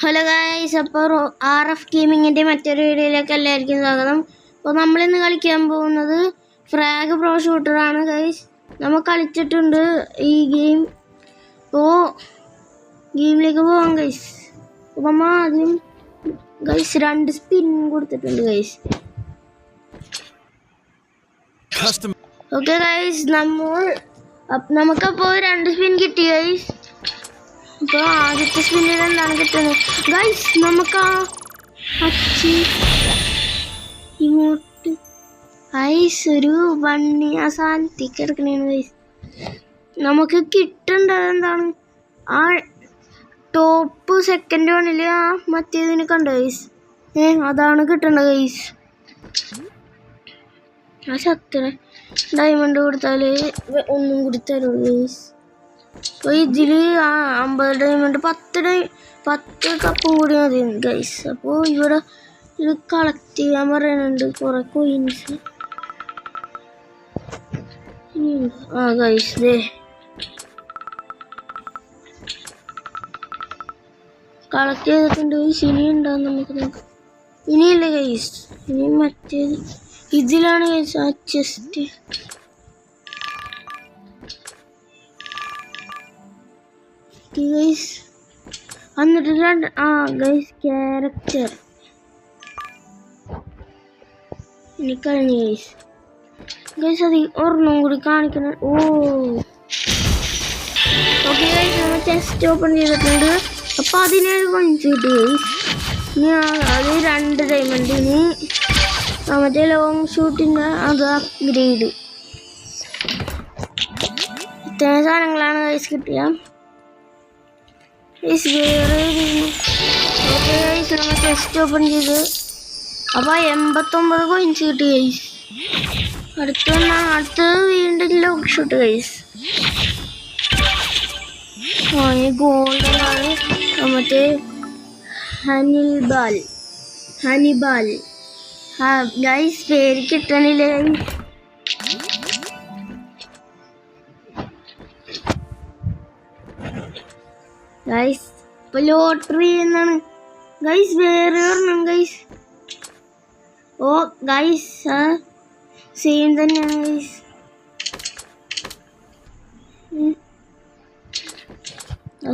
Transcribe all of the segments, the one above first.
Hello guys, അപ്പോൾ RF ഗെയിമിങ്ങിൻ്റെ മറ്റൊരു വീഡിയോയിലേക്ക് എല്ലാവർക്കും സ്വാഗതം. അപ്പോൾ നമ്മളിന്ന് കളിക്കാൻ പോകുന്നത് ഫ്രാഗ് പ്രോ ഷൂട്ടറാണ് ഗൈസ്. നമ്മൾ കളിച്ചിട്ടുണ്ട് ഈ ഗെയിം. അപ്പോൾ ഗെയിമിലേക്ക് പോകാം ഗൈസ്. അപ്പോൾ നമ്മൾ ആദ്യം ഗൈസ് 2 സ്പിൻ കൊടുത്തിട്ടുണ്ട് ഗൈസ്. ഓക്കെ ഗൈസ്, നമുക്കപ്പോൾ 2 സ്പിൻ കിട്ടി ഗൈസ്. അപ്പോൾ ആദ്യത്തെ സ്പിന്നിൽ എന്താണ് കിട്ടുന്നത് ഗൈസ്? നമുക്ക് ഇങ്ങോട്ട് ഗൈസ് ഒരു വണ്ണി ആ സാധനത്തേക്ക് എടുക്കണേന്ന് ഗൈസ്. നമുക്ക് കിട്ടേണ്ടത് എന്താണ്? ആ ടോപ്പ് സെക്കൻഡ് വണ്ണിൽ ആ മറ്റേതിന് കണ്ടോ ഗൈസ്? അതാണ് കിട്ടേണ്ടത് ഗൈസ്. ആ ശക്തന ഡയമണ്ട് കൊടുത്താൽ ഒന്നും കൂടി തരുള്ളൂ ഗൈസ്. അപ്പോൾ ഇതിൽ 50 ഡയമണ്ട് 10 കപ്പും കൂടി മതി ഗൈസ്. അപ്പോൾ ഇവിടെ ഇത് കളക്ട് ചെയ്യാൻ പറയുന്നുണ്ട് കുറേ കോയിൻസ്. ഗൈസ് കളക്ട് ചെയ്തിട്ടുണ്ട് ഗൈസ്. ഇനി ഉണ്ടാവും നമുക്ക് നോക്കാം. ഇനിയില്ല ഗൈസ്, ഇനി മറ്റേത് ഇതിലാണ് ഗൈസ്. ആ ചെസ്റ്റ് ഗൈസ് എന്നിട്ട് ഗൈസ് ക്യാരക്ടർ ഇനി കഴിഞ്ഞു ഗൈസ്. ഗൈസ് അത് ഒരെണ്ണം കൂടി കാണിക്കണം. ഓക്കെ ഗൈസ്, നമ്മൾ ചെസ്റ്റ് ഓപ്പൺ ചെയ്തിട്ടുണ്ട്. അപ്പോൾ 17 കോയിൻസ് കിട്ടി ഗൈസ്. ഇനി അത് 2 ഡയമണ്ട്. ഇനി മറ്റേ ലോങ് ഷൂട്ടിൻ്റെ അത് അപ്ഗ്രേഡ്. ഇത്രയും സാധനങ്ങളാണ് ഗൈസ് കിട്ടിയ. നമ്മൾ ചെസ്റ്റ് ഓപ്പൺ ചെയ്ത് അപ്പോൾ 89 കോയിൻസ് കിട്ടി ഗൈസ്. അടുത്ത് വീണ്ടും ലോങ് ഷൂട്ട് ഗൈസ്. ഈ ഗോൾഡനാണ് മറ്റേ ഹനിബാൽ ഗൈസ്. പേര് കിട്ടണില്ല ഗൈസ്. ഇപ്പോൾ ലോട്ടറി എന്നാണ് ഗൈസ്. വേറെ ഒരെണ്ണം ഗൈസ്. ഗൈസ് സെയിം തന്നെയാണ് ഗൈസ്.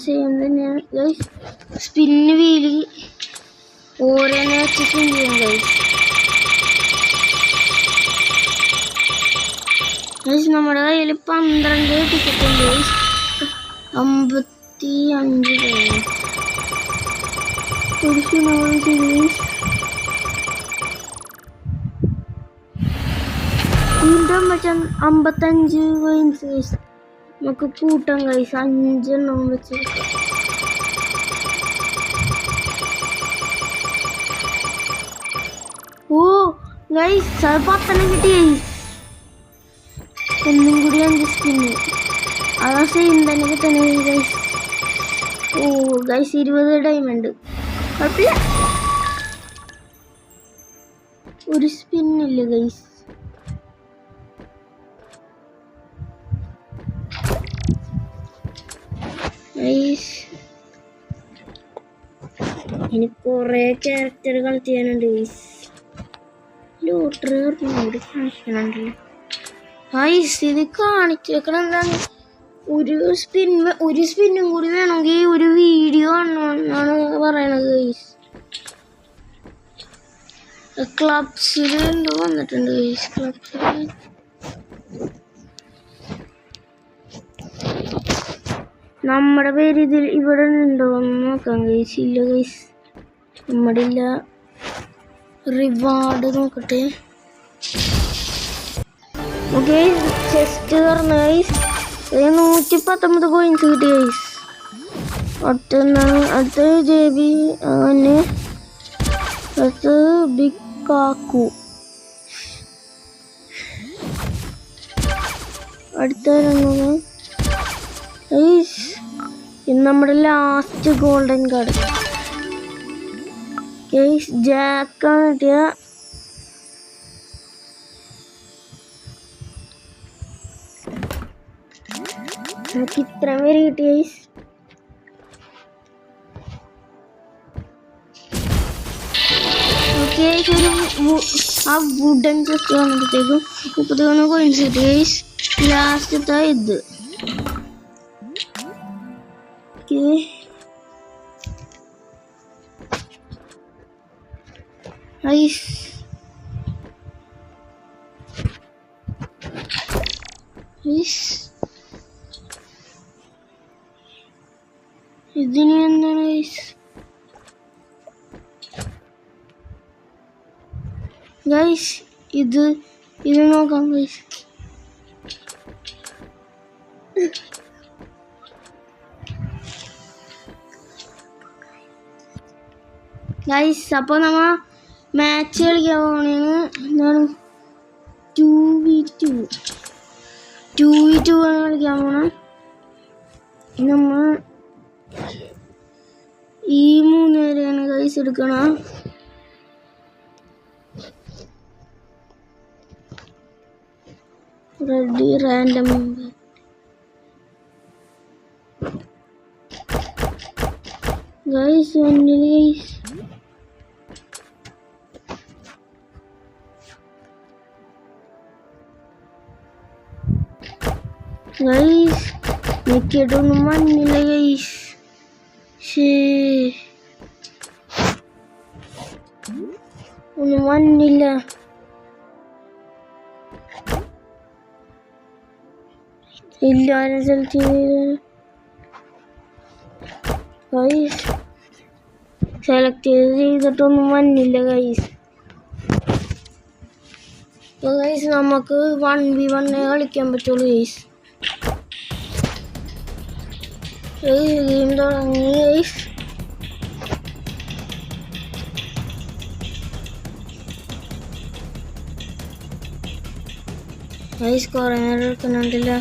സെയിം തന്നെയാണ് ഗൈസ്. സ്പിന്ന് വീല് ഓരോന്നെ വെച്ച് സ്പിൻ ചെയ്യാം ഗൈസ്. ഗൈസ് നമ്മുടെ കയ്യിൽ 12 ടിക്കറ്റ് ഉണ്ട് ഗൈസ്. 55 വീണ്ടും 55 കോയിൻസ് ഗൈസ്. നമുക്ക് കൂട്ടാം ഗൈസ്. 5 എണ്ണം വെച്ചെടുക്കാം. ഗൈസ് 10 കിട്ടി ഗൈസ്. ഒന്നും കൂടി 5 സ്പിന്ന്. അതാ സെയിം തന്നെ കിട്ടണേ ഗൈസ്. Guys 20 diamond. കുഴപ്പമില്ല, ഒരു സ്പിന്നില്ല ഗൈസ്. ഇനി കുറേ ക്യാരക്ടർ കളക്ട് ചെയ്യാനുണ്ട് ഗൈസ്. ലോട്ടറി കൂടി കാണിക്കണുണ്ടല്ലോ ഗൈസ്. ഇത് കാണിച്ചു വെക്കണം. എന്താണ് ഒരു സ്പിന്നും കൂടി വേണമെങ്കിൽ ഒരു വീഡിയോ കാണണമെന്നാണ് പറയണത് ഗൈസ്. ക്ലബ്സിൽ എന്തോ വന്നിട്ടുണ്ട് ഗൈസ്. ക്ലബ്സിൽ നമ്മുടെ പേര് ഇവിടെ ഉണ്ടോ എന്ന് നോക്കാം ഗൈസ്. ഇല്ല ഗൈസ്, നമ്മുടെ ഇല്ല. റിവാർഡ് നോക്കട്ടെ. ഓക്കെ, ചെസ്റ്റ് തുറന്നു ഗൈസ്. 119 കോയിൻസ് കിട്ടി ഗൈസ്. അടുത്ത JB അങ്ങനെ അടുത്ത് ബിഗ് കാക്കു. അടുത്ത നമ്മുടെ ലാസ്റ്റ് ഗോൾഡൻ കാർഡ് ഗൈസ്. ജാക്കാണ് കിട്ടിയ. നമുക്ക് ഇത്രയും പേര് കിട്ടി ഗൈസ്. ഓക്കെ ആ വുഡൻ ചെസ്റ്റ് വന്നപ്പോഴത്തേക്കും 31 കോയിൻസ് കിട്ടി ഗൈസ്. ലാസ്റ്റത്തെ ഇത് ഓക്കെ. ഇതിന് എന്താണ് ഗൈസ്? ഇത് നോക്കാം ഗൈസ്. അപ്പോൾ നമ്മ മാച്ച് കളിക്കാൻ പോകണേന്ന് എന്താണ് 2v2 ആണ് കളിക്കാൻ പോണം. നമ്മൾ ഈ 3 പേരെയാണ് ഗൈസ് എടുക്കണം. Ready random guys. ഗൈസ് നിൽക്കിയിട്ടൊന്നും വന്നില്ല ഗൈസ്. ഒന്നും വന്നില്ല. ഇല്ല സെലക്ട് ഗൈസ്. സെലക്ട് ചെയ്തിട്ടൊന്നും വന്നില്ല ഗൈസ്. അപ്പോൾ ഗൈസ് നമുക്ക് 1v1 കളിക്കാൻ പറ്റുള്ളൂ ഗൈസ്. ഗെയിം തുടങ്ങി ഗൈസ്. കുറേ നേരം എടുക്കുന്നുണ്ടല്ല.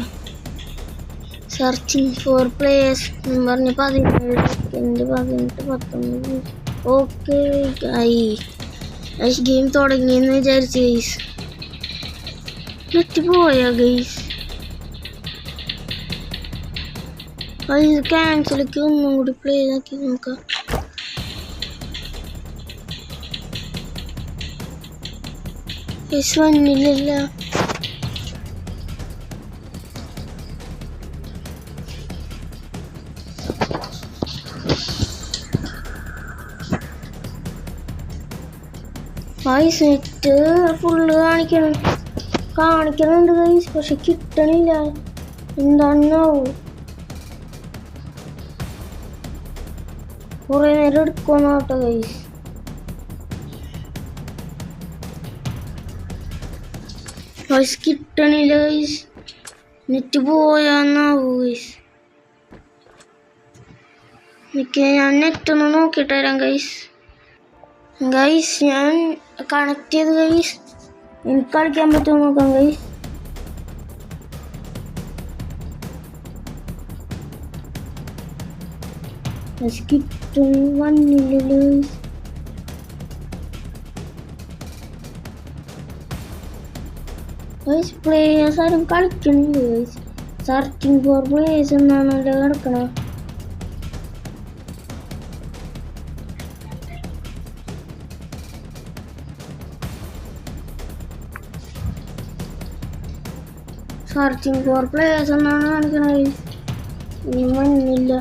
സെർച്ചിങ് ഫോർ പ്ലേയേഴ്സ് എന്ന് പറഞ്ഞ് 17 സെക്കൻഡ് 18 19. ഓക്കെ ഗൈസ് ഗെയിം തുടങ്ങിയെന്ന് വിചാരിച്ചു ഗൈസ്. നെറ്റ് പോയാ ഗൈസ്? ഇത് ക്യാൻസലൊക്കെ ഒന്നും കൂടി പ്ലേ ചെയ്താക്കി നോക്കാം. വന്നില്ല. നെറ്റ് ഫുള്ള് കാണിക്കുന്നുണ്ട് ഗൈസ്, പക്ഷെ കിട്ടണില്ല. എന്താണാവോ? കുറേ നേരം എടുക്കുമെന്നാട്ടോ ഗൈസ്. കിട്ടണില്ല ഗൈസ്. നെറ്റ് പോയാന്നാവോ ഗൈസ്? ഞാൻ നെറ്റൊന്ന് നോക്കിയിട്ട് വരാം ഗൈസ്. ഞാൻ കണക്ട് ചെയ്ത് ഗൈസ്. എനിക്ക് കളിക്കാൻ പറ്റുമോ നോക്കാം ഗൈസ്. വന്നില്ല ഗൈസ്. പ്ലേയേഴ്സ് ആരും കളിക്കുന്നില്ല ഗൈസ്. സെർച്ചിങ് ഫോർ പ്ലേയേഴ്സ് എന്നാണല്ലോ കിടക്കണേ. സെർച്ചിങ് ഫോർ പ്ലേയേഴ്സ് എന്നാണ് കാണിക്കണത്. ഇനി വന്നില്ല.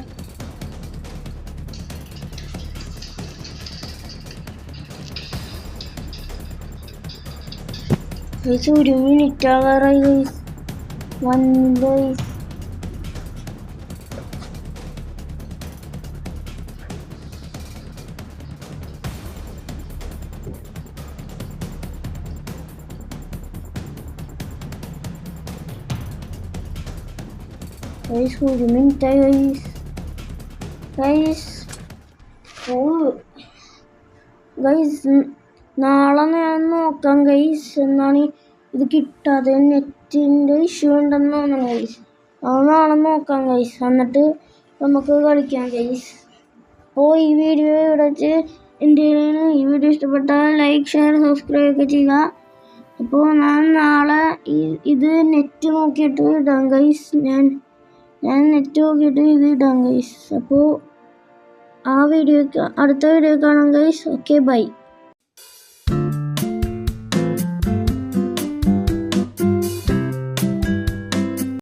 ഒരു മിനിറ്റ് ആകാറായി ഗൈസ്. വന്നില്ല ഗൈസ്. ഒരു മിനിറ്റായി ഗൈസ്. ഗൈസ് നാളെ ഞാൻ നോക്കാം ഗൈസ്. എന്നാണ് ഇത് കിട്ടാതെ നെറ്റിൻ്റെ ഇഷ്യൂ ഉണ്ടെന്ന് തോന്നുന്നു ഗൈസ്. അത് നാളെ നോക്കാം ഗൈസ്. എന്നിട്ട് നമുക്ക് കളിക്കാം ഗൈസ്. അപ്പോൾ ഈ വീഡിയോ ഇവിടെ വെച്ച് എൻ്റെ ഈ വീഡിയോ ഇഷ്ടപ്പെട്ടാൽ ലൈക്ക് ഷെയർ സബ്സ്ക്രൈബ് ഒക്കെ ചെയ്യുക. അപ്പോൾ ഞാൻ നാളെ ഇത് നെറ്റ് നോക്കിയിട്ട് ഇടാം ഗൈസ്. ഞാൻ നെറ്റ് നോക്കിയിട്ട് ഇത് ഇടാം ഗൈസ്. അപ്പോൾ അടുത്ത വീഡിയോ കാണാം ഗൈസ്. Okay bye.